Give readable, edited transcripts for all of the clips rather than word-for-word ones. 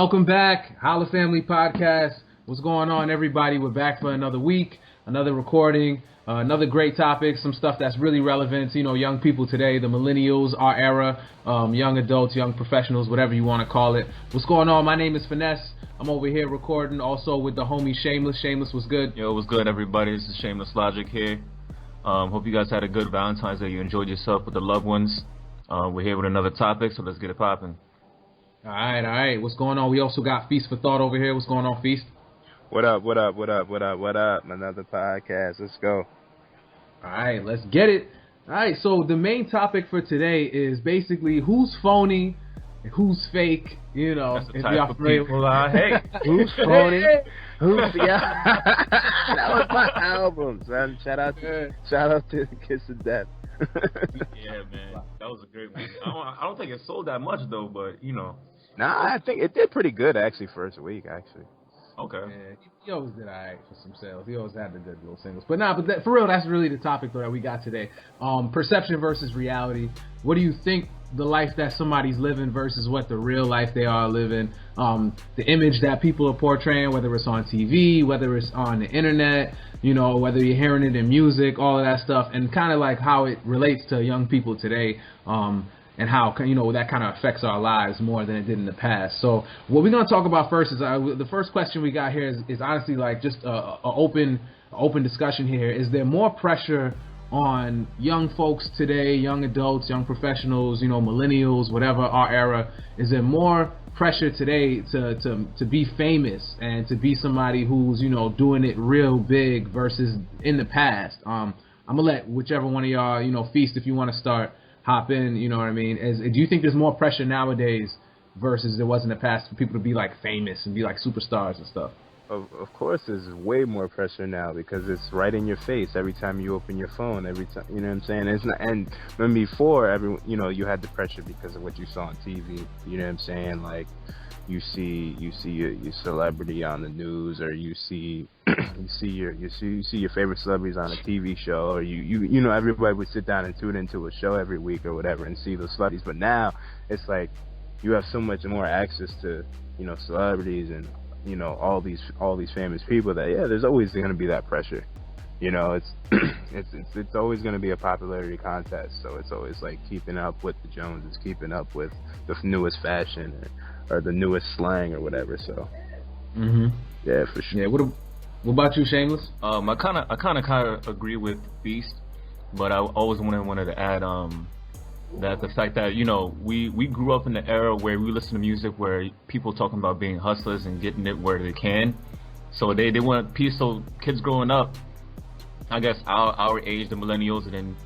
Welcome back, Holla Family Podcast. What's going on, everybody? We're back for another week, another recording, another great topic, some stuff that's really relevant to, young people today, the millennials, our era, young adults, young professionals, whatever you want to call it. What's going on? My name is Finesse. I'm over here recording also with the homie Shameless. Shameless, what's good? Yo, what's good, everybody? This is Shameless Logic here. Hope you guys had a good Valentine's Day. You enjoyed yourself with the loved ones. We're here with another topic, so let's get it popping. All right. What's going on? We also got Feast for Thought over here. What's going on, Feast? What up? Another podcast. Let's go. All right, let's get it. All right, so the main topic for today is basically who's phony, who's fake. That's the if type y'all of familiar people I hate. Who's phony? Who's that was my album, son. Shout out to Kiss of Death. Yeah, man, that was a great one. I don't think it sold that much though, but Nah, I think it did pretty good actually first week actually. Okay. Yeah, he always did all right for some sales. He always had the good little singles. But for real, that's really the topic though that we got today. Perception versus reality. What do you think the life that somebody's living versus what the real life they are living? The image that people are portraying, whether it's on TV, whether it's on the internet, whether you're hearing it in music, all of that stuff, and kind of like how it relates to young people today. And how that kind of affects our lives more than it did in the past. So what we're gonna talk about first is the first question we got here is honestly like just a open discussion here. Is there more pressure on young folks today, young adults, young professionals, millennials, whatever our era? Is there more pressure today to be famous and to be somebody who's doing it real big versus in the past? I'm gonna let whichever one of y'all Feast, if you want to start. Hop in, you know what I mean? Do you think there's more pressure nowadays versus there was in the past for people to be like famous and be like superstars and stuff? Of course, there's way more pressure now because it's right in your face every time you open your phone. Every time, you know what I'm saying? It's not, and when before, you had the pressure because of what you saw on TV. You know what I'm saying? Like you see your celebrity on the news, or you see your favorite celebrities on a TV show, or everybody would sit down and tune into a show every week or whatever and see those celebrities. But now it's like you have so much more access to celebrities and all these famous people that there's always going to be that pressure. It's always going to be a popularity contest. So it's always like keeping up with the Joneses, keeping up with the newest fashion or the newest slang or whatever. So yeah, for sure. Yeah. What about you, Shameless? I kind of agree with Beast, but I always wanted to add that the fact that we grew up in the era where we listen to music where people talking about being hustlers and getting it where they can. So they want peace. So kids growing up, I guess our age, the millennials, and then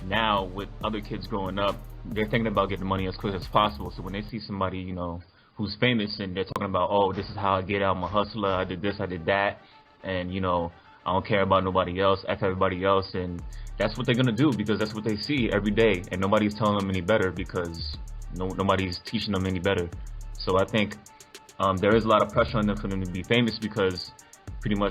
now with other kids growing up, they're thinking about getting money as quick as possible. So when they see somebody who's famous and they're talking about, oh, this is how I get out, I'm a hustler, I did this, I did that, and I don't care about nobody else, F everybody else, and that's what they're gonna do because that's what they see every day, and nobody's telling them any better because nobody's teaching them any better. So I think there is a lot of pressure on them for them to be famous because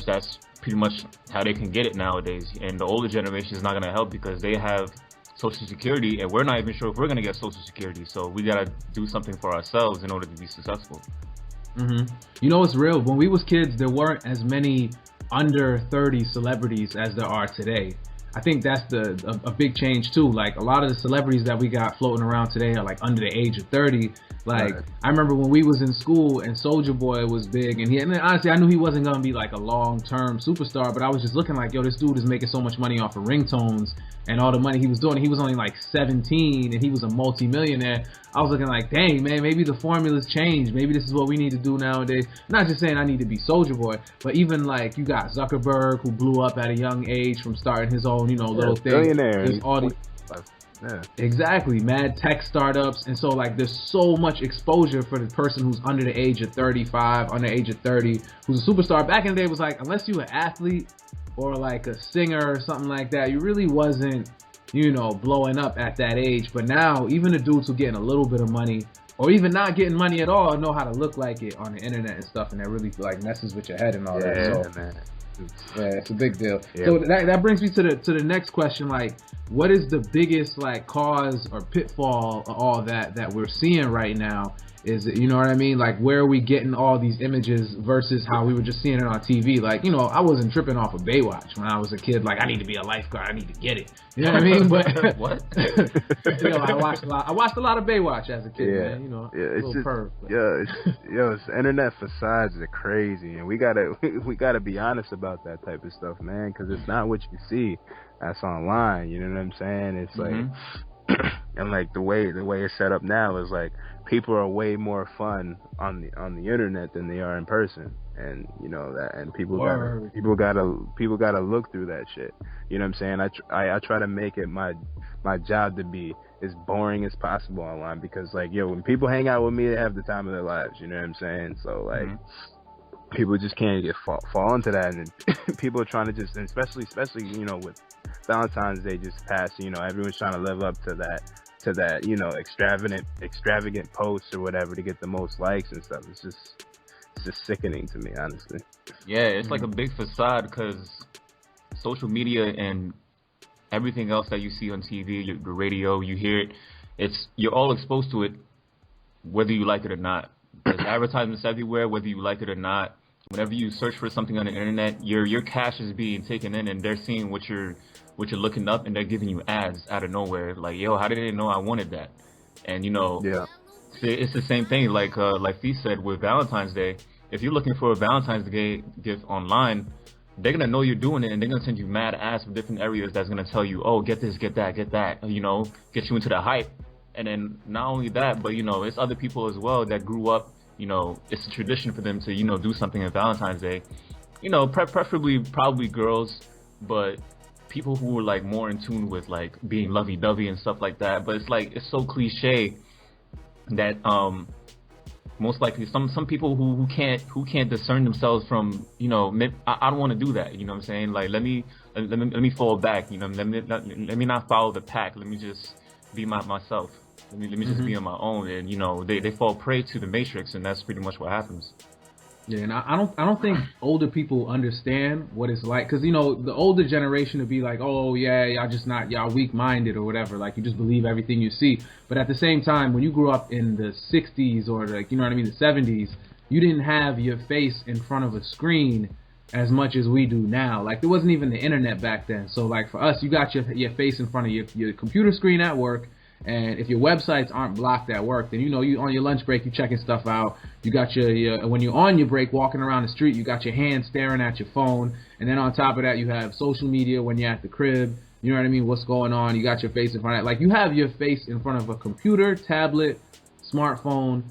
that's pretty much how they can get it nowadays. And the older generation is not gonna help because they have Social Security, and we're not even sure if we're gonna get Social Security. So we gotta do something for ourselves in order to be successful. It's real. When we was kids, there weren't as many under 30 celebrities as there are today. I think that's a big change too. Like a lot of the celebrities that we got floating around today are like under the age of 30. Like right. I remember when we was in school and Soulja Boy was big, and honestly I knew he wasn't gonna be like a long-term superstar, but I was just looking like, yo, this dude is making so much money off of ringtones and all the money he was doing. He was only like 17 and he was a multi-millionaire. I was looking like, dang man, maybe the formula's changed. Maybe this is what we need to do nowadays. Not just saying I need to be Soulja Boy, but even like you got Zuckerberg who blew up at a young age from starting his own, little thing. Billionaire. Yeah. Exactly, mad tech startups, and so like there's so much exposure for the person who's under the age of 35, under the age of 30, who's a superstar. Back in the day, it was like unless you were an athlete or like a singer or something like that, you really wasn't, blowing up at that age. But now even the dudes who getting a little bit of money or even not getting money at all know how to look like it on the internet and stuff, and that really like messes with your head and all that. So, man. Yeah, it's a big deal. Yeah. So that brings me to the next question. Like, what is the biggest like cause or pitfall of all that we're seeing right now? Is it, you know what I mean? Like, where are we getting all these images versus how we were just seeing it on TV? Like, you know, I wasn't tripping off of Baywatch when I was a kid. Like, I need to be a lifeguard. I need to get it. You know what I mean? But what? You know, I watched a lot of Baywatch as a kid, Yeah. man. You know, Yeah, it's just, perv, but. it's internet facades are crazy, and we gotta be honest about that type of stuff, man, because it's not what you see that's online. You know what I'm saying? It's like, and like the way it's set up now is like people are way more fun on the internet than they are in person, and you know that, and people gotta look through that shit. You know what I'm saying? I try to make it my job to be as boring as possible online, because like, yo, when people hang out with me, they have the time of their lives. You know what I'm saying? So like, people just can't fall into that, and people are trying to just, and especially you know, with Valentine's Day just passed, you know, everyone's trying to live up to that, you know, extravagant posts or whatever to get the most likes and stuff. It's just sickening to me, honestly. Yeah, it's like a big facade, because social media and everything else that you see on TV, the radio, you hear it, you're all exposed to it, whether you like it or not. There's advertisements everywhere, whether you like it or not. Whenever you search for something on the internet, your cash is being taken in, and they're seeing what you're looking up, and they're giving you ads out of nowhere. Like, yo, how did they know I wanted that? And you know, yeah, it's the same thing. Like Fee said with Valentine's Day, if you're looking for a Valentine's Day gift online, they're gonna know you're doing it, and they're gonna send you mad ads from different areas that's gonna tell you, oh, get this, get that, you know, get you into the hype. And then not only that, but you know, it's other people as well that grew up, you know, it's a tradition for them to, you know, do something on Valentine's Day. You know, preferably probably girls, but people who were like more in tune with like being lovey-dovey and stuff like that. But it's like, it's so cliche that most likely some people who can't discern themselves from, you know, I don't want to do that, you know what I'm saying? Like, let me fall back, you know, let me not follow the pack, let me just be myself. Let me just be on my own, and you know, they fall prey to the matrix, and that's pretty much what happens. Yeah, and I don't think older people understand what it's like, because you know, the older generation would be like, oh yeah, y'all weak-minded or whatever, like you just believe everything you see. But at the same time, when you grew up in the 60s or like, you know what I mean, the 70s, you didn't have your face in front of a screen as much as we do now. Like, there wasn't even the internet back then. So like for us, you got your face in front of your computer screen at work. And if your websites aren't blocked at work, then you know, you on your lunch break, you checking stuff out. You got your when you're on your break walking around the street, you got your hand staring at your phone. And then on top of that, you have social media when you're at the crib. You know what I mean? What's going on? You got your face in front of it. Like, you have your face in front of a computer, tablet, smartphone,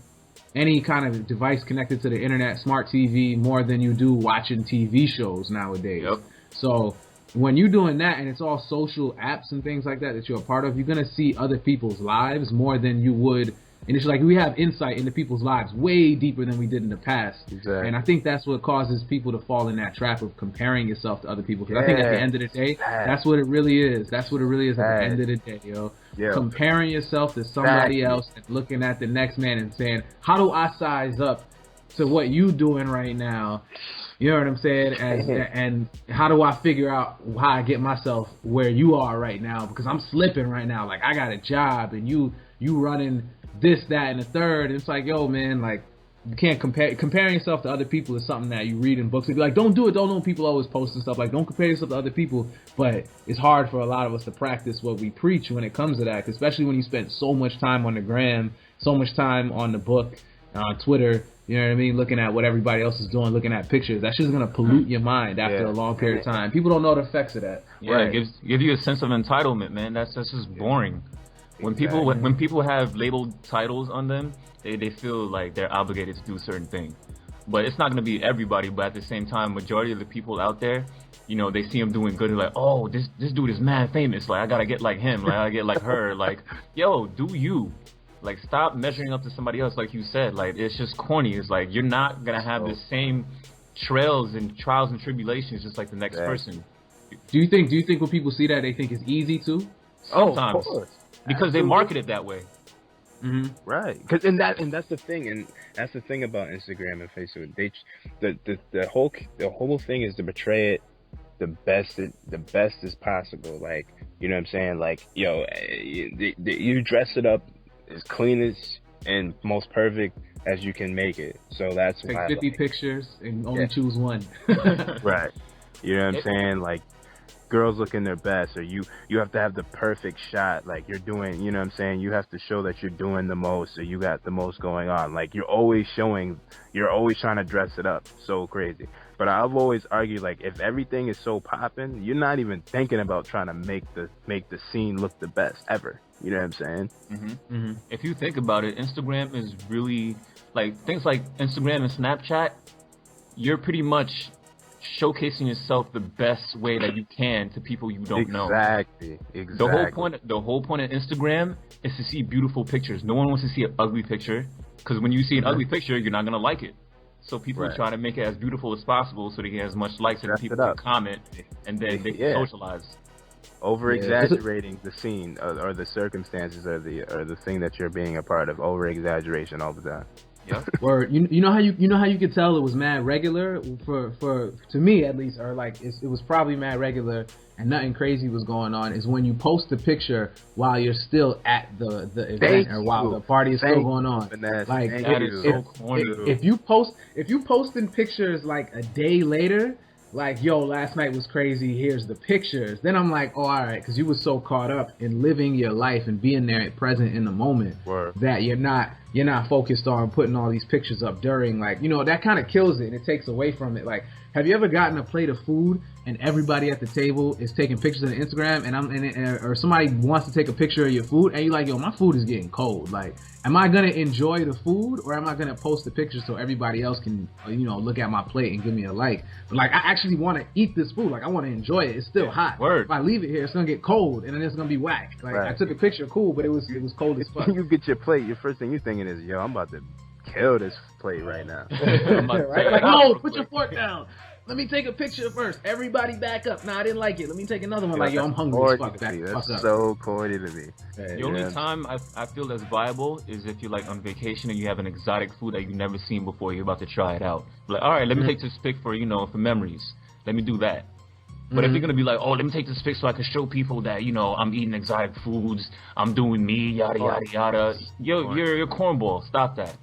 any kind of device connected to the internet, smart TV, more than you do watching TV shows nowadays. Yep. So when you're doing that, and it's all social apps and things like that you're a part of, you're going to see other people's lives more than you would. And it's like we have insight into people's lives way deeper than we did in the past. Exactly. And I think that's what causes people to fall in that trap of comparing yourself to other people. Because I think at the end of the day, that's what it really is. That's what it really is at the end of the day, yo. Yeah. Comparing yourself to somebody else and looking at the next man and saying, how do I size up to what you doing right now? You know what I'm saying? And how do I figure out how I get myself where you are right now? Because I'm slipping right now. Like, I got a job and you running this, that, and the third. And it's like, yo, man, like, you can't comparing yourself to other people is something that you read in books. And be like, don't do it. Don't know. People always post and stuff. Like, don't compare yourself to other people. But it's hard for a lot of us to practice what we preach when it comes to that, especially when you spend so much time on the gram, so much time on the book, on Twitter. You know what I mean? Looking at what everybody else is doing, looking at pictures. That shit's gonna pollute your mind after a long period of time. People don't know the effects of that. Yeah, right. It gives you a sense of entitlement, man. That's just boring. When people have labeled titles on them, they feel like they're obligated to do a certain thing. But it's not gonna be everybody. But at the same time, majority of the people out there, you know, they see him doing good. They're like, oh, this dude is mad famous. Like, I gotta get like him. Like, I gotta get like her. Like, yo, do you? Like, stop measuring up to somebody else, like you said. Like, it's just corny. It's like, you're not gonna have the same trials and tribulations just like the next person. Do you think when people see that, they think it's easy to? Sometimes, because they market it that way. Mm-hmm. Right. Because and that's the thing, and that's the thing about Instagram and Facebook. The whole thing is to portray it the best as possible. Like, you know what I'm saying? Like, yo, you dress it up as clean as and most perfect as you can make it. So that's Take why 50 pictures and only choose one. right. You know what I'm saying? Like, girls looking their best, or you have to have the perfect shot. Like, you're doing, you know what I'm saying? You have to show that you're doing the most, or you got the most going on. Like, you're always trying to dress it up. So crazy. But I've always argued, like, if everything is so popping, you're not even thinking about trying to make the scene look the best ever. You know what I'm saying? If you think about it, Instagram is really, like, things like Instagram and Snapchat, you're pretty much showcasing yourself the best way that you can to people you don't know. Exactly. The whole point of Instagram is to see beautiful pictures. No one wants to see an ugly picture, because when you see an ugly picture, you're not gonna like it. So people are trying to make it as beautiful as possible so they get as much likes and people can comment, and then they can socialize. Over exaggerating the scene or the circumstances or the thing that you're being a part of. Over exaggeration all the time. Yeah. Or you know how you could tell it was mad regular for to me at least, or like it was probably mad regular and nothing crazy was going on, is when you post a picture while you're still at the event or while the party is still going on. Like if you posting pictures like a day later, like, yo, last night was crazy, here's the pictures, then I'm like, oh, all right, because you were so caught up in living your life and being there present in the moment that you're not focused on putting all these pictures up during, like, you know, that kind of kills it and it takes away from it. Like, have you ever gotten a plate of food and everybody at the table is taking pictures on Instagram or somebody wants to take a picture of your food and you're like, yo, my food is getting cold. Like, am I going to enjoy the food or am I going to post the picture so everybody else can, you know, look at my plate and give me a like? But, like, I actually want to eat this food. Like, I want to enjoy it. It's still hot. If I leave it here, it's going to get cold and then it's going to be whack. Like, I took a picture, cool, but it was cold as fuck. When you get your plate, your first thing you're thinking is, yo, I'm about to kill this plate right now. Right? Like, no, put your fork down. Let me take a picture first. Everybody back up. Nah, I didn't like it. Let me take another one. Like, yo, I'm hungry as fuck. That's so corny to me. The only time I feel that's viable is if you're, like, on vacation and you have an exotic food that you've never seen before. You're about to try it out. Like, all right, let me take this pic for, you know, for memories. Let me do that. But if you're going to be like, oh, let me take this pic so I can show people that, you know, I'm eating exotic foods, I'm doing me, yada, yada, yada. Yo, you're a cornball. Stop that.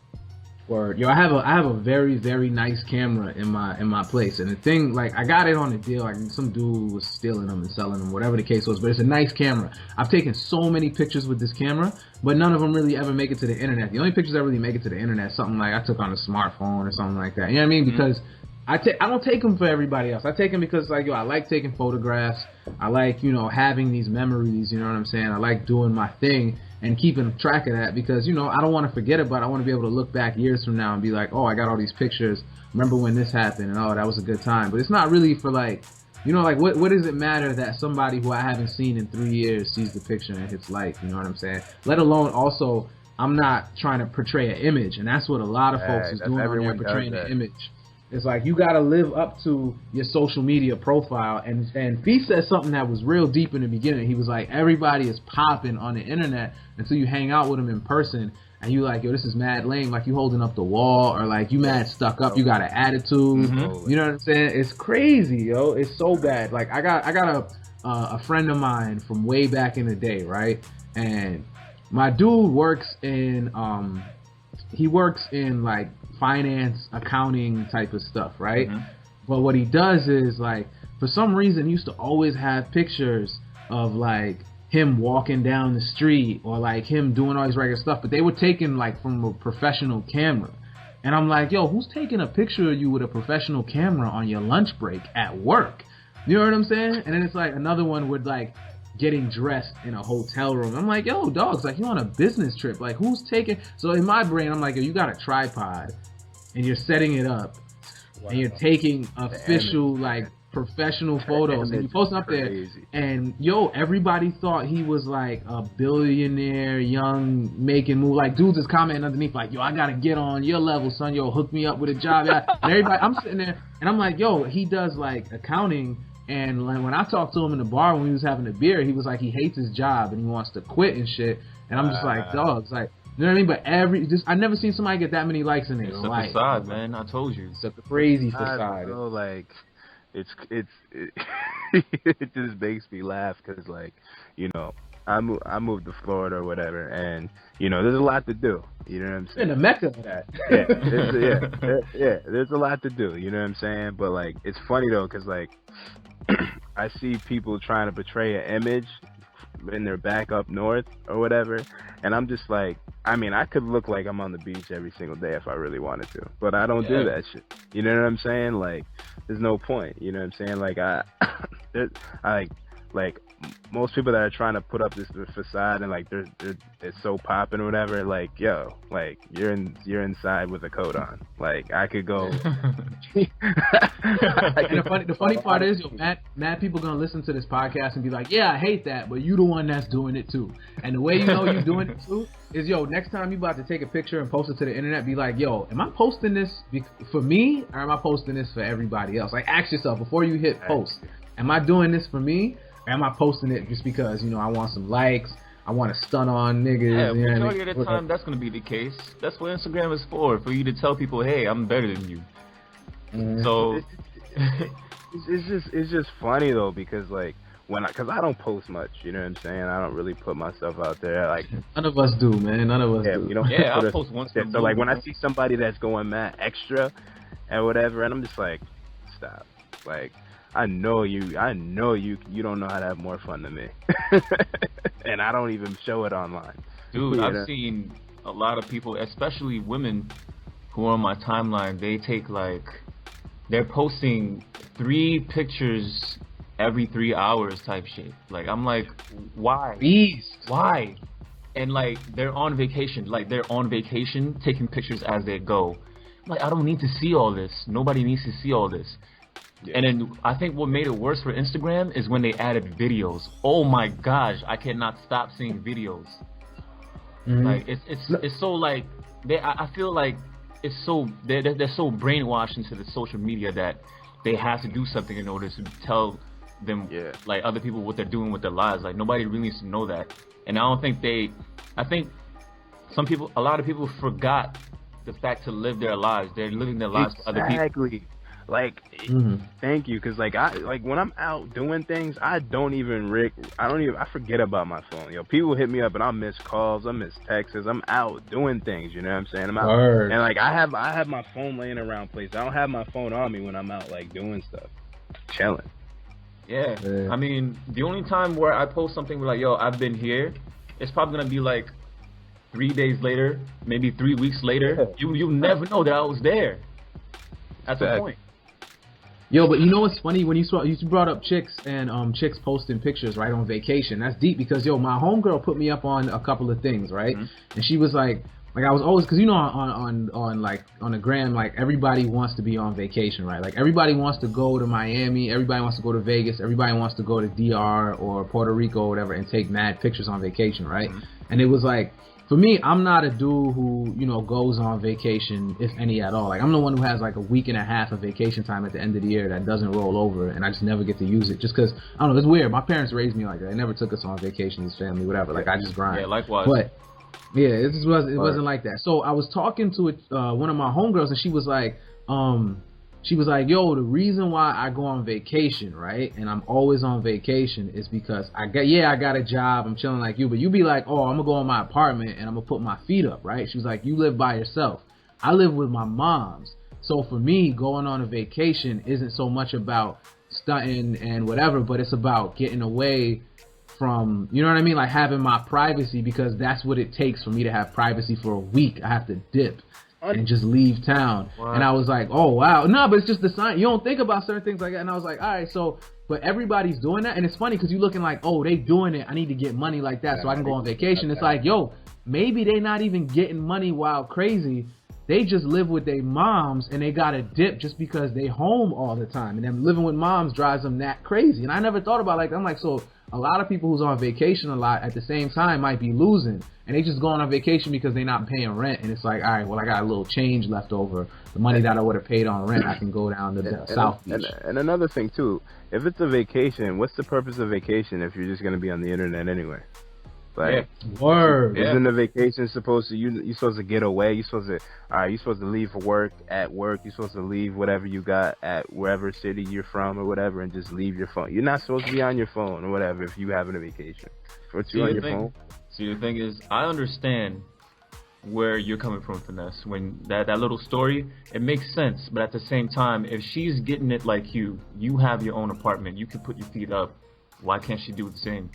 Word. Yo, I have a very, very nice camera in my place, and the thing, like, I got it on a deal. Like, some dude was stealing them and selling them, whatever the case was. But it's a nice camera. I've taken so many pictures with this camera, but none of them really ever make it to the internet. The only pictures that really make it to the internet, something like I took on a smartphone or something like that. You know what I mean? Because I don't take them for everybody else. I take them because, like, yo, I like taking photographs. I like, you know, having these memories. You know what I'm saying? I like doing my thing and keeping track of that because, you know, I don't want to forget it, but I want to be able to look back years from now and be like, oh, I got all these pictures. Remember when this happened? And, oh, that was a good time. But it's not really for, like, you know, like, what does it matter that somebody who I haven't seen in 3 years sees the picture and hits like, you know what I'm saying? Let alone also, I'm not trying to portray an image, and that's what a lot of folks is doing on there, portraying an image. It's like, you got to live up to your social media profile. And Fee said something that was real deep in the beginning. He was like, everybody is popping on the internet until you hang out with them in person. And you like, yo, this is mad lame. Like, you holding up the wall, or like, you mad stuck up. You got an attitude. You know what I'm saying? It's crazy, yo. It's so bad. Like, I got a friend of mine from way back in the day, right? And my dude works in like finance, accounting type of stuff, right? But what he does is, like, for some reason, he used to always have pictures of, like, him walking down the street or, like, him doing all his regular stuff, but they were taken, like, from a professional camera. And I'm like, yo, who's taking a picture of you with a professional camera on your lunch break at work? You know what I'm saying? And then it's like another one with, like, getting dressed in a hotel room. I'm like, yo, dogs, like, you on a business trip. Like, who's taking... So in my brain, I'm like, yo, you got a tripod and you're setting it up and you're taking official, like, professional photos and you post up there. And, yo, everybody thought he was, like, a billionaire, young, making move. Like, dudes is commenting underneath, like, yo, I got to get on your level, son. Yo, hook me up with a job. And everybody, I'm sitting there and I'm like, yo, he does, like, accounting. And like, when I talked to him in the bar when he was having a beer, he was like, he hates his job and he wants to quit and shit. And I'm just like, dogs, like, you know what I mean? But I never seen somebody get that many likes in their life. It's a facade, man. I told you. It's a crazy facade. Know, like, it just makes me laugh because, like, you know, I moved to Florida or whatever, and there's a lot to do. You know what I'm saying? In the mecca of that. There's a lot to do. You know what I'm saying? But like, it's funny though, cause like, I see people trying to portray an image in their back up north or whatever, and I'm just like, I mean, I could look like I'm on the beach every single day if I really wanted to, but I don't do that shit. You know what I'm saying? Like, there's no point. You know what I'm saying? Like, like most people that are trying to put up this facade and like they're so popping or whatever, like, yo, like you're inside with a coat on. Like, I could go. And the funny part is, mad people gonna listen to this podcast and be like, yeah, I hate that, but you the one that's doing it too. And the way you know you're doing it too is, next time you about to take a picture and post it to the internet, be like, yo, am I posting this for me or am I posting this for everybody else? Like, ask yourself before you hit post, am I doing this for me? Or am I posting it just because, I want some likes, I want to stun on niggas? Yeah, majority of the time that's going to be the case. That's what Instagram is for you to tell people, hey, I'm better than you. Mm-hmm. So it's just funny though, because like because I don't post much, you know what I'm saying? I don't really put myself out there. Like, none of us do, man. None of us do. I'll post once. So like when I see somebody that's going mad extra and whatever, and I'm just like, stop. Like, I know you don't know how to have more fun than me. And I don't even show it online. Dude, I've seen a lot of people, especially women who are on my timeline, they're posting 3 pictures every 3 hours type shit. Like, I'm like, why? Beast. Why? And like, they're on vacation. Like, they're on vacation taking pictures as they go. Like, I don't need to see all this. Nobody needs to see all this. Yeah. And then I think what made it worse for Instagram is when they added videos. Oh my gosh, I cannot stop seeing videos. Mm-hmm. Like, it's so like I feel like it's so they're so brainwashed into the social media that they have to do something in order to tell them like other people what they're doing with their lives. Like, nobody really needs to know that. And I think a lot of people forgot the fact to live their lives. They're living their lives for other people. Exactly. Like, thank you, because like when I'm out doing things, I forget about my phone. People hit me up and I miss calls, I miss texts. I'm out doing things, you know what I'm saying? I'm out, and like I have my phone laying around places. I don't have my phone on me when I'm out like doing stuff, chilling. Yeah. I mean, the only time where I post something like, yo, I've been here, it's probably gonna be like 3 days later, maybe 3 weeks later. You never know that I was there. That's the point. Yo, but you know what's funny? When you brought up chicks and chicks posting pictures, right, on vacation. That's deep because, my homegirl put me up on a couple of things, right? Mm-hmm. And she was like I was always, because on the gram, like, everybody wants to be on vacation, right? Like, everybody wants to go to Miami, everybody wants to go to Vegas, everybody wants to go to DR or Puerto Rico or whatever and take mad pictures on vacation, right? Mm-hmm. And it was like, for me, I'm not a dude who, goes on vacation, if any at all. Like, I'm the one who has like a week and a half of vacation time at the end of the year that doesn't roll over, and I just never get to use it. Just because, I don't know, it's weird. My parents raised me like that. They never took us on vacation as family, whatever. Like, I just grind. Yeah, likewise. But, yeah, it wasn't like that. So I was talking to one of my homegirls, and she was like, yo, the reason why I go on vacation, right, and I'm always on vacation is because I got a job, I'm chilling like you, but you be like, oh, I'm gonna go in my apartment and I'm gonna put my feet up, right? She was like, you live by yourself. I live with my moms. So for me, going on a vacation isn't so much about stunting and whatever, but it's about getting away from, you know what I mean? Like, having my privacy, because that's what it takes for me to have privacy for a week. I have to dip and just leave town. Wow. And I was like, oh, wow. No, but it's just the sign. You don't think about certain things like that. And I was like, all right, so, but everybody's doing that. And it's funny because you're looking like, oh, they doing it. I need to get money like that so I can go on vacation. It's like, yo, maybe they not even getting money while crazy. They just live with their moms and they got to dip just because they home all the time. And them living with moms drives them that crazy. And I never thought about I'm like, so a lot of people who's on vacation a lot at the same time might be losing. And they just going on vacation because they're not paying rent. And it's like, all right, well, I got a little change left over. The money that I would have paid on rent, I can go down to the South Beach. And another thing, too, if it's a vacation, what's the purpose of vacation if you're just going to be on the internet anyway? Like, Word. isn't a vacation supposed to you supposed to get away? You supposed to leave for work at work. You're supposed to leave whatever you got at wherever city you're from or whatever, and just leave your phone. You're not supposed to be on your phone or whatever if you having a vacation. What's you on your phone? See, the thing is, I understand where you're coming from, Finesse. When that little story, it makes sense. But at the same time, if she's getting it like you have your own apartment, you can put your feet up. Why can't she do the same?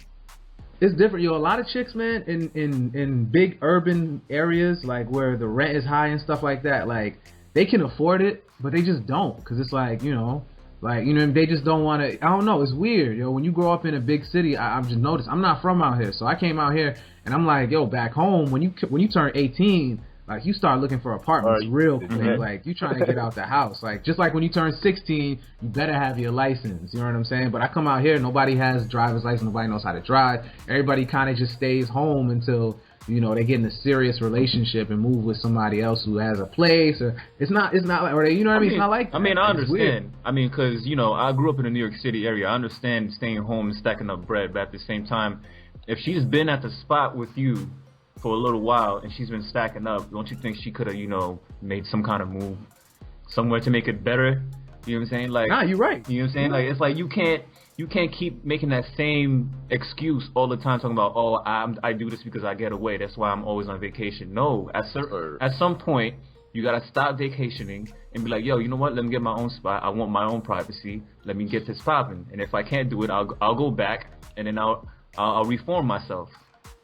It's different, yo. A lot of chicks, man, in big urban areas, like where the rent is high and stuff like that, like they can afford it, but they just don't, because it's like, they just don't want to. I don't know. It's weird, yo. When you grow up in a big city, I've just noticed. I'm not from out here, so I came out here and I'm like, yo, back home, when you turn 18, like you start looking for apartments real quick. Like you trying to get out the house. Like just like when you turn 16, you better have your license. You know what I'm saying? But I come out here, nobody has driver's license, nobody knows how to drive. Everybody kind of just stays home until they get in a serious relationship and move with somebody else who has a place. Or it's not like, or you know what I mean? It's not like that. I mean, I understand. I mean, because I grew up in the New York City area. I understand staying home and stacking up bread, but at the same time, if she's been at the spot with you for a little while and she's been stacking up, don't you think she could have, made some kind of move somewhere to make it better? You know what I'm saying? Like, nah, you're right. You know what I'm saying? Like, it's like you can't keep making that same excuse all the time, talking about, oh, I do this because I get away. That's why I'm always on vacation. No, at some point you gotta stop vacationing and be like, yo, you know what? Let me get my own spot. I want my own privacy. Let me get this popping. And if I can't do it, I'll go back and then I'll reform myself.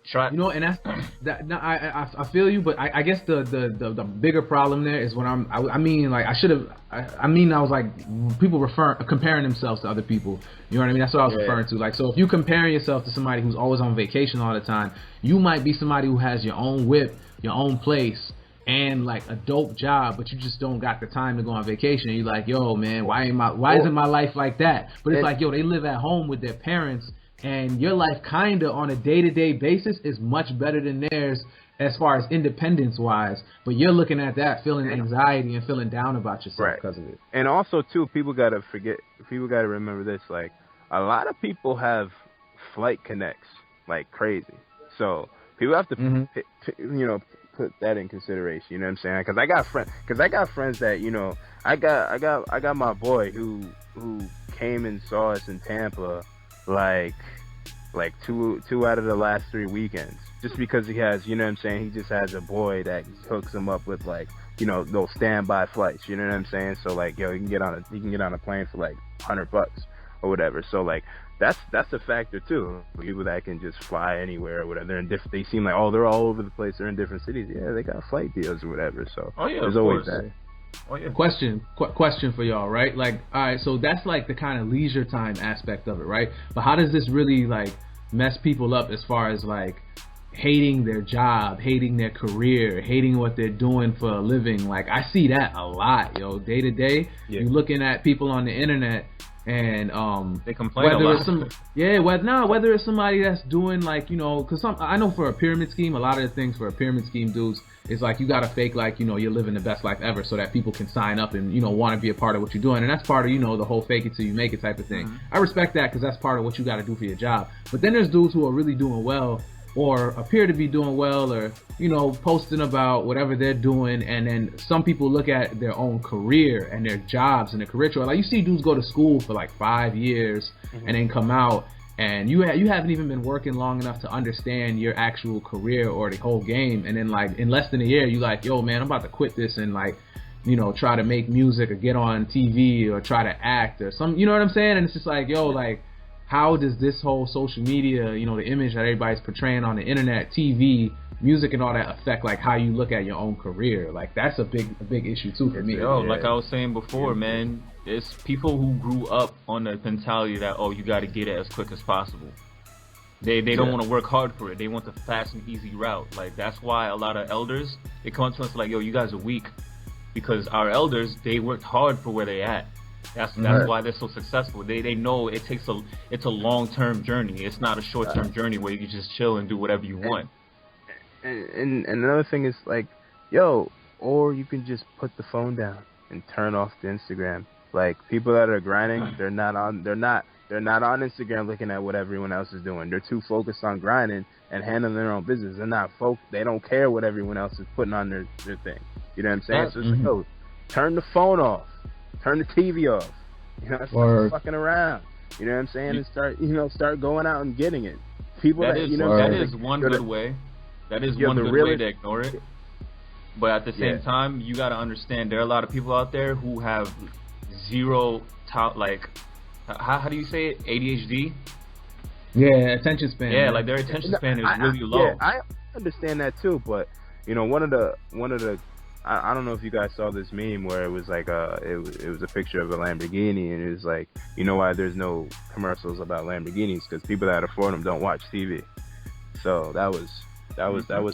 Try. And that's that. No, I feel you, but I guess the bigger problem there is when I was like people comparing themselves to other people. You know what I mean? That's what I was referring to. Like, so if you comparing yourself to somebody who's always on vacation all the time, you might be somebody who has your own whip, your own place, and like a dope job, but you just don't got the time to go on vacation. And you're like, yo, man, why isn't my life like that? But it's like, yo, they live at home with their parents. And your life kind of on a day-to-day basis is much better than theirs as far as independence-wise. But you're looking at that, feeling anxiety and feeling down about yourself because of it. And also, too, people got to remember this. Like, a lot of people have flight connects like crazy. So people have to, put that in consideration. You know what I'm saying? Because I got friends that, I got my boy who came and saw us in Tampa like two out of the last 3 weekends, just because he has, he just has a boy that hooks him up with like, those standby flights, you know what I'm saying? So like, yo, he can get on a plane for like $100 or whatever. So like, that's a factor too. People that can just fly anywhere or whatever. They seem like, oh, they're all over the place. They're in different cities. Yeah, they got flight deals or whatever. So there's always that. Oh, yeah. Question for y'all, right? Like, all right, so that's like the kind of leisure time aspect of it, right? But how does this really like mess people up as far as like hating their job, hating their career, hating what they're doing for a living? Like, I see that a lot, yo, day to day. You're looking at people on the internet and they complain a lot. Whether it's somebody that's doing like, because I know for a pyramid scheme, a lot of the things for a pyramid scheme dudes is like you gotta fake like you're living the best life ever so that people can sign up and want to be a part of what you're doing, and that's part of the whole fake it till you make it type of thing. I respect that because that's part of what you got to do for your job. But then there's dudes who are really doing well or appear to be doing well or posting about whatever they're doing, and then some people look at their own career and their jobs and their career choice. Like you see dudes go to school for like 5 years and then come out and you haven't even been working long enough to understand your actual career or the whole game, and then like in less than a year you like, yo man, I'm about to quit this and like try to make music or get on TV or try to act or some, you know what I'm saying? And it's just like, yo, like how does this whole social media, the image that everybody's portraying on the internet, TV, music and all that affect like how you look at your own career? Like that's a big issue too for me. Like I was saying before, man, it's people who grew up on the mentality that, oh, you got to get it as quick as possible. They don't want to work hard for it. They want the fast and easy route. Like that's why a lot of elders, they come to us like, yo, you guys are weak, because our elders, they worked hard for where they at. That's why they're so successful. They know it's a long-term journey. It's not a short-term journey where you can just chill and do whatever you want. And another thing is like, yo, or you can just put the phone down and turn off the Instagram. Like people that are grinding, they're not They're not on Instagram looking at what everyone else is doing. They're too focused on grinding and handling their own business. They're not They don't care what everyone else is putting on their thing. You know what I'm saying? So it's like, yo, turn the phone off, turn the TV off. You know, start fucking around. You know what I'm saying? And start going out and getting it. People that is one good way. That is one good way to ignore it. But at the same time, you got to understand there are a lot of people out there who have zero how do you say it? ADHD? Yeah, attention span. Yeah, like their attention span is really low. Yeah, I understand that too, but one of the I don't know if you guys saw this meme where it was like it was a picture of a Lamborghini, and it was like, you know why there's no commercials about Lamborghinis? Because people that afford them don't watch TV. So that was.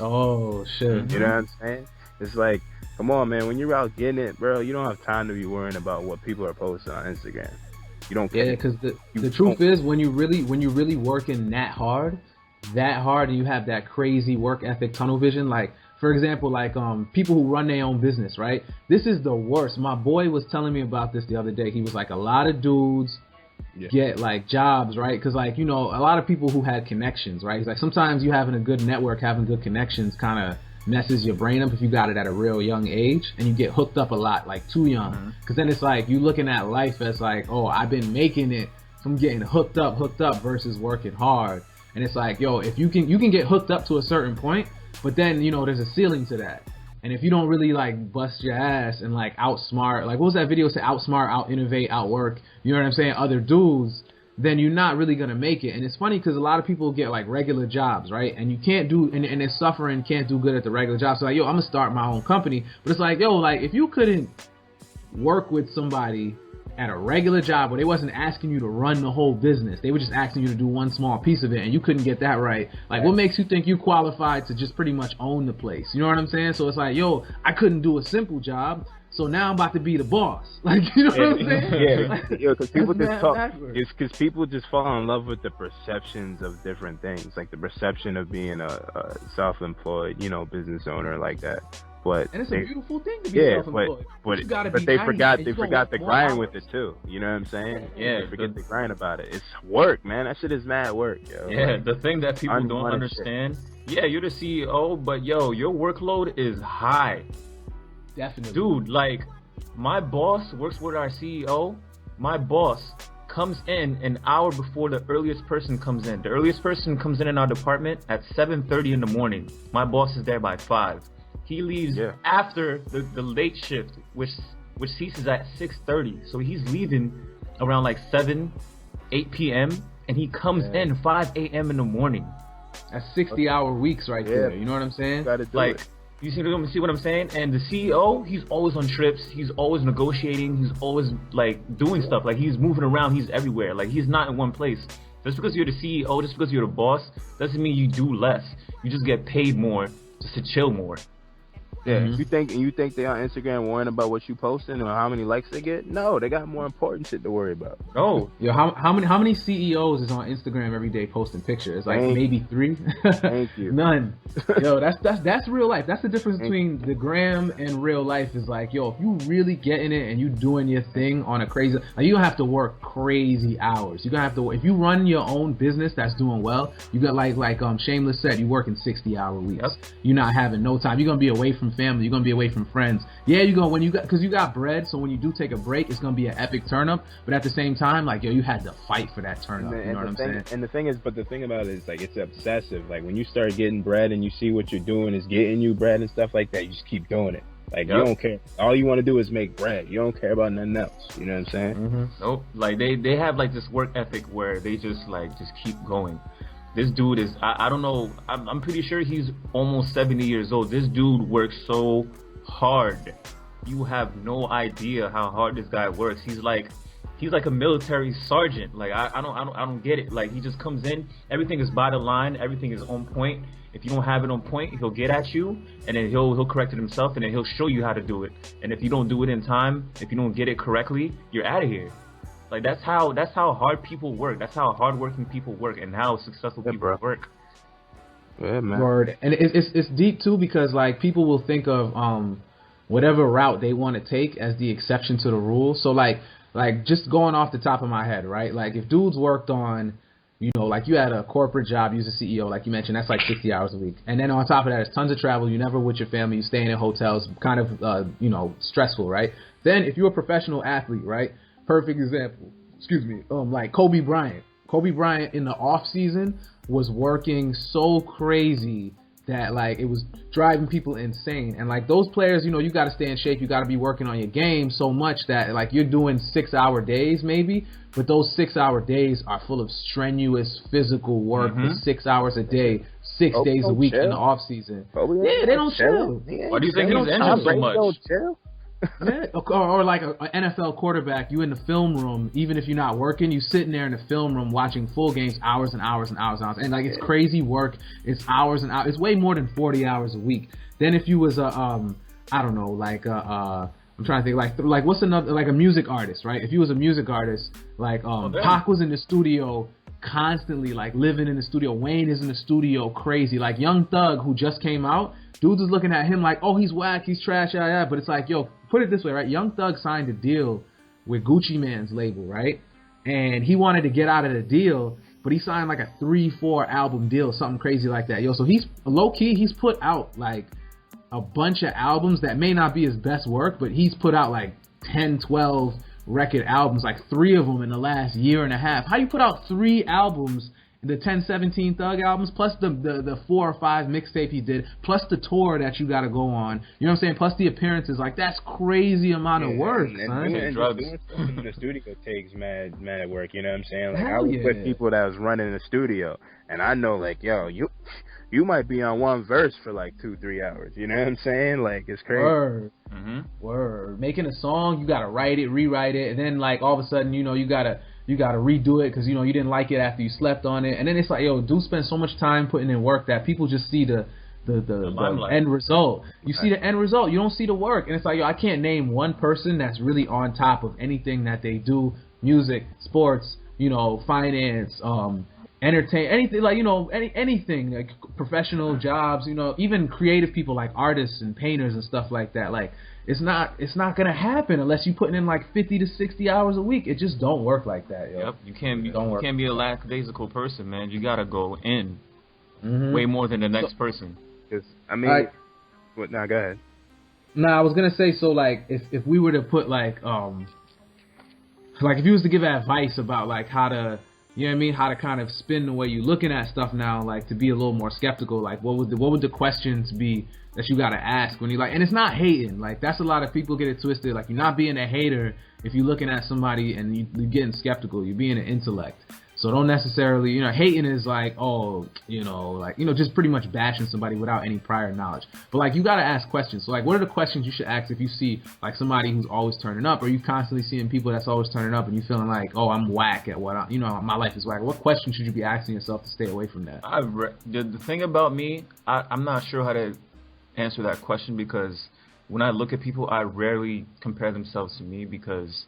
Oh shit! You know what I'm saying? It's like, come on, man. When you're out getting it, bro, you don't have time to be worrying about what people are posting on Instagram. You don't care. Yeah, because the truth is, when you really working that hard, and you have that crazy work ethic, tunnel vision, like. For example, like people who run their own business, right? This is the worst. My boy was telling me about this the other day. He was like, a lot of dudes get like jobs, right? Because like, a lot of people who had connections, right? He's like, sometimes you having a good network, having good connections kind of messes your brain up if you got it at a real young age, and you get hooked up a lot, like too young. Because then it's like you looking at life as like, oh, I've been making it from getting hooked up versus working hard. And it's like, yo, if you can get hooked up to a certain point, but then, there's a ceiling to that. And if you don't really, like, bust your ass and, like, outsmart, like, what was that video say? Outsmart, out-innovate, outwork, you know what I'm saying? Other dudes, then you're not really going to make it. And it's funny because a lot of people get, like, regular jobs, right? And you can't do, and they're suffering, can't do good at the regular job. So, like, yo, I'm going to start my own company. But it's like, yo, like, if you couldn't work with somebody at a regular job where they wasn't asking you to run the whole business, they were just asking you to do one small piece of it, and you couldn't get that right, like, what makes you think you qualified to just pretty much own the place? You know what I'm saying? So it's like, yo, I couldn't do a simple job, so now I'm about to be the boss. Like, you know what I'm saying? Yeah, because people just talk. It's because people just fall in love with the perceptions of different things, like the perception of being a self-employed, business owner like that. And it's a beautiful thing to be self-employed. But they forgot the grind with it too. You know what I'm saying? Yeah, they forget the grind about it. It's work, man. That shit is mad work, yo. Yeah, the thing that people don't understand. Yeah, you're the CEO, but yo, your workload is high. Definitely, dude. Like, my boss works with our CEO. My boss comes in an hour before the earliest person comes in. The earliest person comes in our department at 7:30 in the morning. My boss is there by 5. He leaves after the late shift, which ceases at 6:30. So he's leaving around like 8 p.m. and he comes in 5 a.m. in the morning. That's 60-hour weeks right there. You know what I'm saying? Like, you see what I'm saying? And the CEO, he's always on trips. He's always negotiating. He's always like doing stuff. Like, he's moving around. He's everywhere. Like, he's not in one place. Just because you're the CEO, just because you're the boss, doesn't mean you do less. You just get paid more just to chill more. Yeah, you think they on Instagram worrying about what you posting or how many likes they get? No, they got more important shit to worry about. Oh, yo, how many CEOs is on Instagram every day posting pictures? Like maybe 3. Thank you. None. Yo, that's real life. That's the difference between the gram and real life. Is like, yo, if you really getting it and you doing your thing on a crazy, like, you don't have to work crazy hours. You're gonna have to, if you run your own business that's doing well, you got like Shameless said, you working 60-hour weeks. Yep. You're not having no time. You're gonna be away from family, you're gonna be away from friends. Yeah, you go when you got, because you got bread, so when you do take a break, it's gonna be an epic turn up. But at the same time, like, yo, you had to fight for that turn up. You know what I'm saying? And the thing about it is, like, it's obsessive. Like, when you start getting bread and you see what you're doing is getting you bread and stuff like that, you just keep doing it. Like, you don't care. All you want to do is make bread. You don't care about nothing else. You know what I'm saying? Nope. Like, they have like this work ethic where they just keep going. This dude is, I don't know, I'm pretty sure he's almost 70 years old. This dude works so hard. You have no idea how hard this guy works. He's like a military sergeant. Like, I don't get it. Like, he just comes in, everything is by the line, everything is on point. If you don't have it on point, he'll get at you, and then he'll correct it himself, and then he'll show you how to do it. And if you don't do it in time, if you don't get it correctly, you're out of here. Like, that's how hard people work. That's how hardworking people work, and how successful people work. Yeah, man. Word. And it's deep too, because like people will think of whatever route they want to take as the exception to the rule. So like like just going off the top of my head, right? Like if dudes worked on, like you had a corporate job, you was a CEO, like you mentioned, that's like 60 hours a week. And then on top of that, it's tons of travel. You never with your family. You staying in hotels, kind of, stressful, right? Then if you're a professional athlete, right? Perfect example. Excuse me. Like Kobe Bryant. Kobe Bryant in the off season was working so crazy that like it was driving people insane. And like those players, you got to stay in shape. You got to be working on your game so much that like you're doing 6-hour days maybe, but those 6-hour days are full of strenuous physical work for 6 hours a day, 6 days a week in the off season. Yeah, they don't chill. Why do you think he's injured so much? Yeah. Or like an NFL quarterback, you in the film room, even if you're not working, you sitting there in the film room watching full games hours and hours and hours and hours. And like it's crazy work. It's hours and hours. It's way more than 40 hours a week. Then if you was I'm trying to think like what's another, like a music artist, right? If you was a music artist, like Pac was in the studio constantly, like living in the studio. Wayne is in the studio crazy. Like Young Thug, who just came out, dudes is looking at him like, oh, he's whack, he's trash, yeah. But it's like, yo, put it this way, right? Young Thug signed a deal with Gucci Mane's label, right? And he wanted to get out of the deal, but he signed like a 3-4 album deal, something crazy like that. Yo, so he's low-key, he's put out like a bunch of albums that may not be his best work, but he's put out like 10, 12 record albums, like 3 of them in the last year and a half. How you put out 3 albums, the 10, 17 Thug albums, plus the 4 or 5 mixtape he did, plus the tour that you got to go on, you know what I'm saying, plus the appearances, like that's crazy amount of work, son. And doing stuff in the studio takes mad work, you know what I'm saying? Like I was with people that was running the studio, and I know like, yo, you might be on one verse for like 2-3 hours. You know what I'm saying? Like it's crazy. Word. Word. Making a song, you gotta write it, rewrite it, and then like all of a sudden, you gotta redo it because you didn't like it after you slept on it, and then it's like, yo, dude spend so much time putting in work that people just see the end result. You see the end result. You don't see the work, and it's like, yo, I can't name one person that's really on top of anything that they do. Music, sports, finance, entertain, anything, like anything, like professional jobs, even creative people like artists and painters and stuff like that. Like it's not gonna happen unless you putting in like 50 to 60 hours a week. It just don't work like that, yo. Yep, you can't be a lackadaisical person, man. You gotta go in way more than the next person. Cause I mean, go ahead. I was gonna say, so like if we were to put like if you was to give advice about like how to, you know what I mean, how to kind of spin the way you're looking at stuff now, like to be a little more skeptical, like what would the questions be that you gotta ask when you like, and it's not hating, like that's a lot of people get it twisted, like you're not being a hater if you're looking at somebody and you're getting skeptical, you're being an intellect. So don't necessarily, hating is like, just pretty much bashing somebody without any prior knowledge. But like, you gotta ask questions. So like, what are the questions you should ask if you see like somebody who's always turning up, or you constantly seeing people that's always turning up and you feeling like, oh, I'm whack at what my life is whack. What questions should you be asking yourself to stay away from that? The thing about me, I'm not sure how to answer that question, because when I look at people, I rarely compare themselves to me, because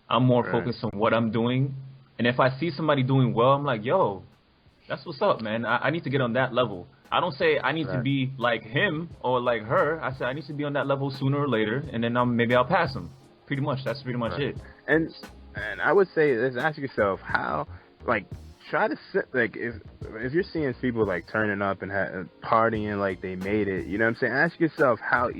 I'm more focused on what I'm doing. And if I see somebody doing well, I'm like, yo, that's what's up, man. I need to get on that level. I don't say I need to be like him or like her. I say I need to be on that level sooner or later, and then maybe I'll pass him. Pretty much. That's pretty much it. And I would say, let's ask yourself how, like, try to sit, like, if you're seeing people like turning up and partying like they made it, you know what I'm saying? Ask yourself how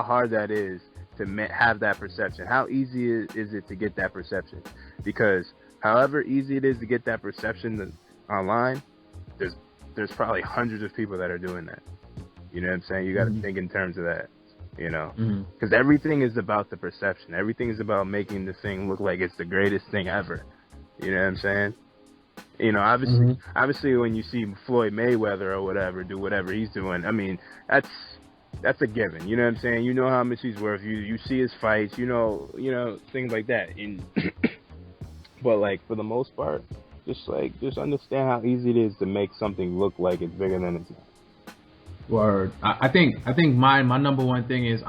hard that is to have that perception. How easy is it to get that perception? Because however easy it is to get that perception online, there's probably hundreds of people that are doing that. You know what I'm saying? You got to think in terms of that, because everything is about the perception. Everything is about making the thing look like it's the greatest thing ever. You know what I'm saying? Obviously when you see Floyd Mayweather or whatever do whatever he's doing, I mean, that's a given. You know what I'm saying? You know how much he's worth. You see his fights. You know things like that. But like for the most part, just understand how easy it is to make something look like it's bigger than it's. Word. I think my number one thing is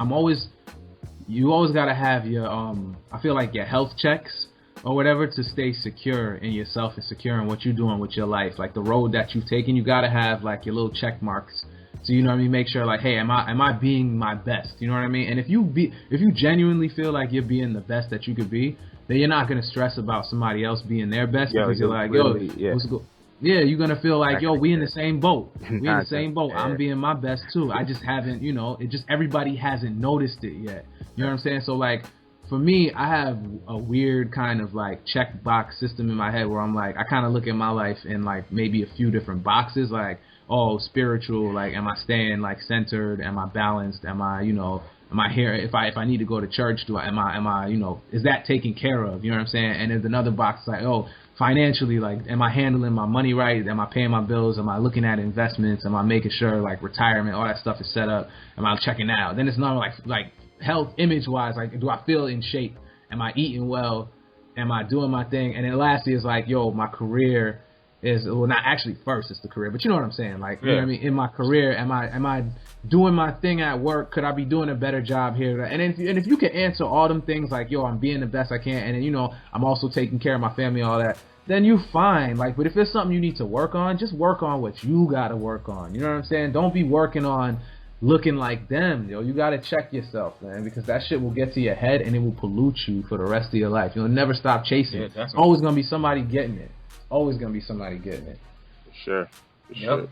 you always gotta have your I feel like your health checks or whatever to stay secure in yourself and secure in what you're doing with your life. Like the road that you've taken, you gotta have like your little check marks to, you know what I mean, make sure like, hey, am I being my best? You know what I mean? And if you genuinely feel like you're being the best that you could be, then you're not gonna stress about somebody else being their best, because you're like, what's good? Yeah, you're gonna feel like, yo, we in the same boat. We in the same boat. I'm being my best too. I just haven't, you know, everybody hasn't noticed it yet. You know what I'm saying? So like, for me, I have a weird kind of like checkbox system in my head where I'm like, I kind of look at my life in like maybe a few different boxes, like, oh, spiritual, like, am I staying like centered? Am I balanced? Am I, you know, am I here? If I need to go to church, am I, you know, is that taken care of? You know what I'm saying? And there's another box like, oh, financially, like, am I handling my money right? Am I paying my bills? Am I looking at investments? Am I making sure like retirement, all that stuff is set up? Am I checking out? Then it's not like health, image wise, like, do I feel in shape? Am I eating well? Am I doing my thing? And then lastly is like, yo, my career is, well, not actually first, it's the career, but you know what I'm saying? Like, you know what I mean? In my career, am I doing my thing at work? Could I be doing a better job here? And if you can answer all them things like, yo, I'm being the best I can, and then, you know, I'm also taking care of my family, all that, then you fine. Like, but if it's something you need to work on, just work on what you gotta work on. You know what I'm saying? Don't be working on looking like them, yo. You gotta check yourself, man, because that shit will get to your head and it will pollute you for the rest of your life. You'll never stop chasing. It's always gonna be somebody getting it. Always gonna be somebody getting it. For sure. For sure.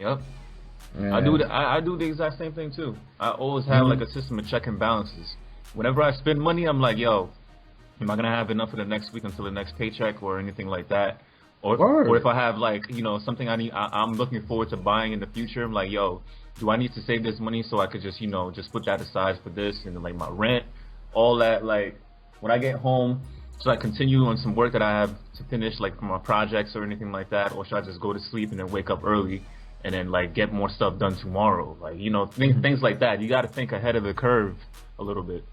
Yep. Man. I do the exact same thing too. I always have like a system of check and balances. Whenever I spend money, I'm like, yo, am I gonna have enough for the next week until the next paycheck or anything like that? Or if I have like, you know, something I'm looking forward to buying in the future, I'm like, yo, do I need to save this money so I could just, you know, just put that aside for this and like my rent, all that. Like when I get home, should I continue on some work that I have to finish, like for my projects or anything like that, or should I just go to sleep and then wake up early and then like get more stuff done tomorrow? Like, you know, things like that. You got to think ahead of the curve a little bit.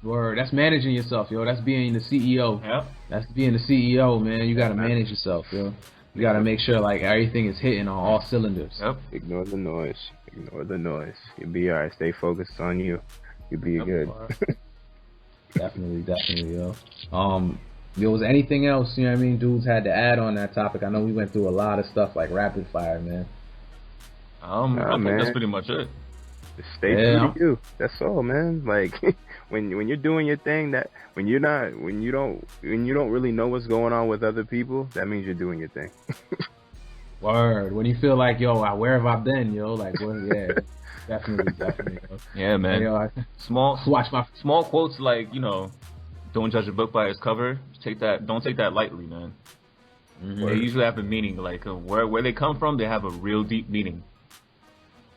Word, that's managing yourself, yo. That's being the CEO. Yep. That's being the CEO, man. You gotta manage yourself, yo. You gotta make sure like everything is hitting on all cylinders. Yep. Ignore the noise. Ignore the noise. You'll be alright. Stay focused on you. You'll be good. Definitely, yo. There was anything else, you know what I mean, dudes had to add on that topic? I know we went through a lot of stuff like rapid fire, man. I think that's pretty much it. Just stay true to you. That's all, man. Like when you're doing your thing, that when you don't really know what's going on with other people, that means you're doing your thing. Word. When you feel like, yo, where have I been, yo? Like, well, yeah, definitely. Yo. Yeah, man. Yo, small quotes like, you know, don't judge a book by its cover. Don't take that lightly, man. Mm-hmm. They usually have a meaning. Like where they come from, they have a real deep meaning.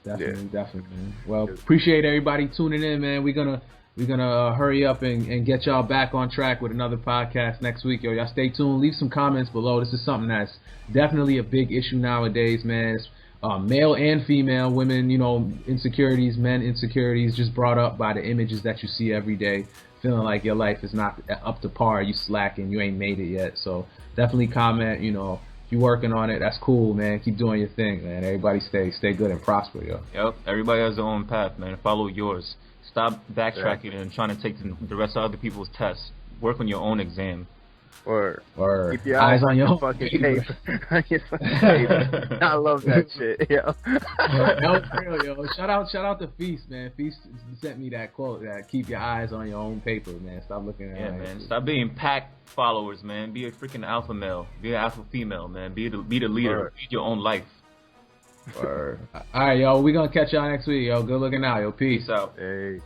Definitely, man. Well, appreciate everybody tuning in, man. We're gonna hurry up and get y'all back on track with another podcast next week, yo. Y'all stay tuned. Leave some comments below. This is something that's definitely a big issue nowadays, man. It's, male and female, women, you know, insecurities, men insecurities, just brought up by the images that you see every day. Feeling like your life is not up to par, you slacking, you ain't made it yet. So definitely comment, you know. You working on it, that's cool, man. Keep doing your thing, man. Everybody stay good and prosper, yo. Yep, everybody has their own path, man. Follow yours. Stop backtracking and trying to take the rest of other people's tests. Work on your own exam. Or keep your eyes on your fucking paper. I love that shit, yo. No, real, yo. Shout out to Feast, man. Feast sent me that quote that keep your eyes on your own paper, man. Stop looking at it. Man. Stop being pack followers, man. Be a freaking alpha male. Be an alpha female, man. Be the leader. Lead your own life. All right, yo. We gonna catch y'all next week, yo. Good looking out, yo. Peace out. Hey.